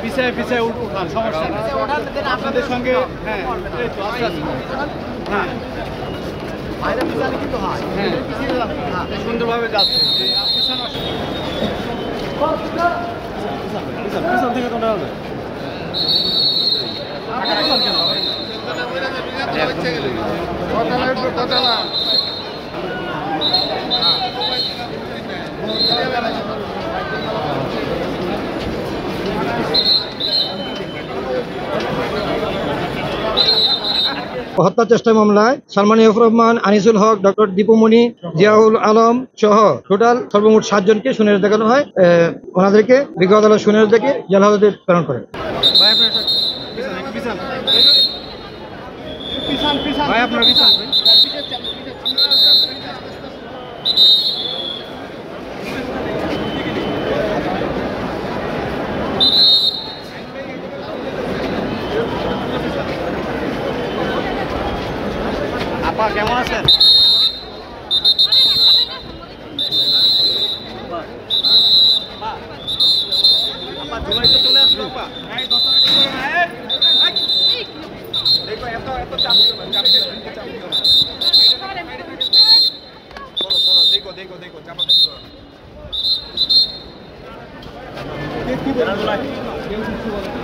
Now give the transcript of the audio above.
পিছায় পিছায় উঠান, সমস্যা নেই। আপনাদের সঙ্গে হ্যাঁ এই তো আস্তে আস্তে হ্যাঁ বাইরে পিছালে কিন্তু হয় হ্যাঁ সুন্দরভাবে যাচ্ছে পিছানো পিছন থেকে তোমরা হবে কথা না হত্যা চেষ্টা মামলায় সালমান এফ রহমান, আনিসুল হক, ডক্টর দীপুমণি, জিয়াউল আলম সহ টোটাল সর্বমোট 7 জনকে সুনির্দেশ দেখানো হয়। ওনাদেরকে বিজ্ঞ আদালত সুনির্দেশ দেখে জেল হাজতে প্রেরণ করেন। ভাই আপনার পিছন আপা কেমন আছেন? আপা জুলাইতে চলে আসলো আপা দেখো এত এত চাপ দিও না চাপ দিও না চাপ দিও না দেখো দেখো দেখো চাপাতে দিও না কি বলবো